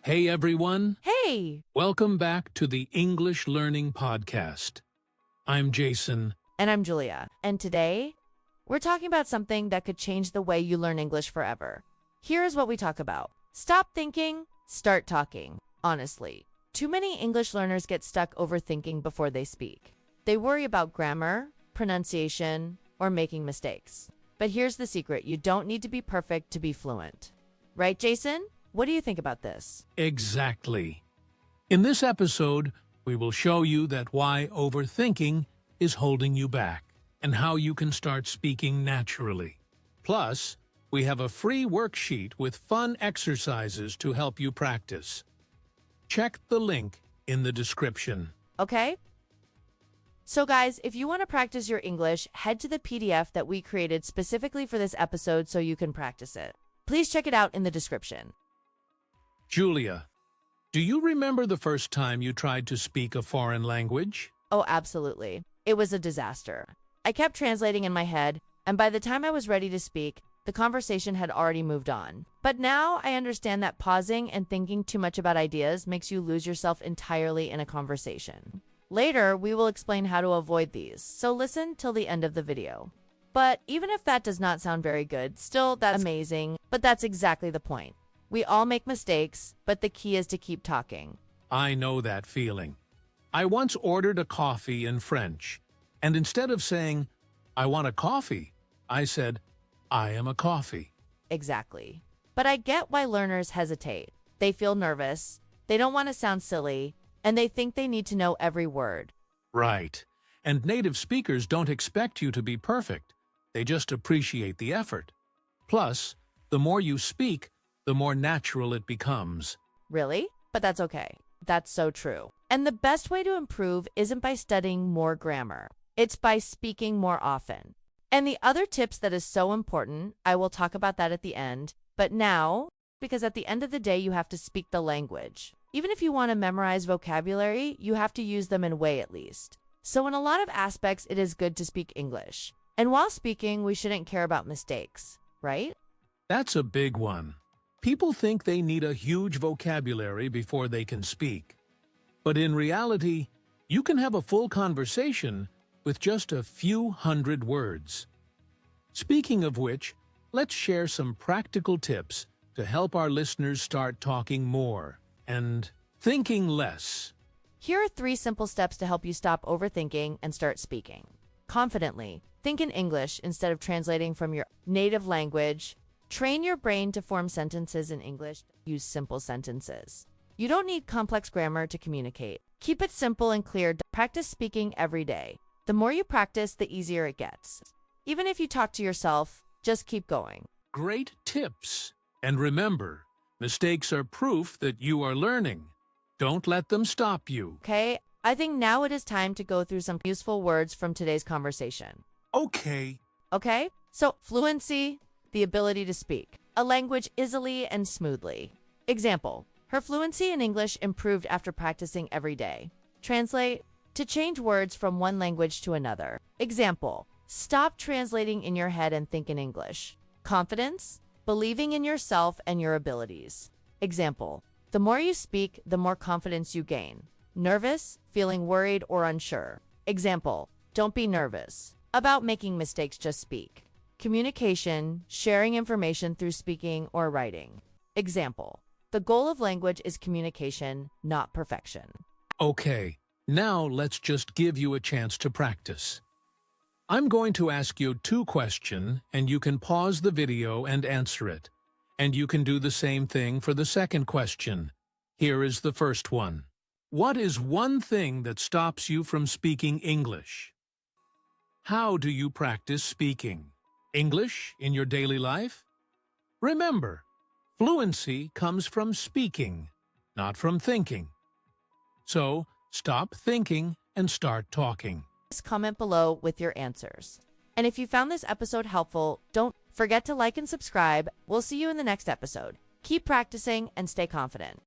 Hey everyone, Hey! welcome back to the English Learning Podcast. I'm Jason. And I'm Julia. And today, we're talking about something that could change the way you learn English forever. Here's what we talk about. Stop thinking, start talking. Honestly, too many English learners get stuck overthinking before they speak. They worry about grammar, pronunciation, or making mistakes. But here's the secret. You don't need to be perfect to be fluent. Right, Jason? What do you think about this? Exactly. In this episode, we will show you that why overthinking is holding you back and how you can start speaking naturally. Plus, we have a free worksheet with fun exercises to help you practice. Check the link in the description. Okay? So guys, if you want to practice your English, head to the PDF that we created specifically for this episode so you can practice it. Please check it out in the description. Julia, do you remember the first time you tried to speak a foreign language? Oh, absolutely. It was a disaster. I kept translating in my head, and by the time I was ready to speak, the conversation had already moved on. But now I understand that pausing and thinking too much about ideas makes you lose yourself entirely in a conversation. Later, we will explain how to avoid these, so listen till the end of the video. But even if that does not sound very good, still that's amazing, but that's exactly the point. We all make mistakes, but the key is to keep talking. I know that feeling. I once ordered a coffee in French, and instead of saying, "I want a coffee," I said, "I am a coffee." Exactly. But I get why learners hesitate. They feel nervous, they don't want to sound silly, and they think they need to know every word. Right. And native speakers don't expect you to be perfect. They just appreciate the effort. Plus, the more you speak, the more natural it becomes. Really? But that's okay. That's so true. And the best way to improve isn't by studying more grammar. It's by speaking more often. And the other tips that is so important, I will talk about that at the end. But now, because at the end of the day, you have to speak the language. Even if you want to memorize vocabulary, you have to use them in a way at least. So in a lot of aspects, it is good to speak English. And while speaking, we shouldn't care about mistakes, right? That's a big one. People think they need a huge vocabulary before they can speak. But in reality, you can have a full conversation with just a few hundred words. Speaking of which, let's share some practical tips to help our listeners start talking more and thinking less. Here are 3 simple steps to help you stop overthinking and start speaking confidently. Think in English instead of translating from your native language. Train your brain to form sentences in English. Use simple sentences. You don't need complex grammar to communicate. Keep it simple and clear. Practice speaking every day. The more you practice, the easier it gets. Even if you talk to yourself, just keep going. Great tips. And remember, mistakes are proof that you are learning. Don't let them stop you. Okay, I think now it is time to go through some useful words from today's conversation. Okay. Okay, so fluency, the ability to speak a language easily and smoothly. Example, her fluency in English improved after practicing every day. Translate, to change words from one language to another. Example, stop translating in your head and think in English. Confidence, believing in yourself and your abilities. Example, the more you speak, the more confidence you gain. Nervous, feeling worried or unsure. Example, don't be nervous about making mistakes, just speak. Communication, sharing information through speaking or writing. Example, the goal of language is communication, not perfection. Okay, now let's just give you a chance to practice. I'm going to ask you 2 questions, and you can pause the video and answer it. And you can do the same thing for the second question. Here is the first one. What is one thing that stops you from speaking English? How do you practice speaking English in your daily life? Remember, fluency comes from speaking, not from thinking. So, stop thinking and start talking. Just comment below with your answers. And if you found this episode helpful, don't forget to like and subscribe. We'll see you in the next episode. Keep practicing and stay confident.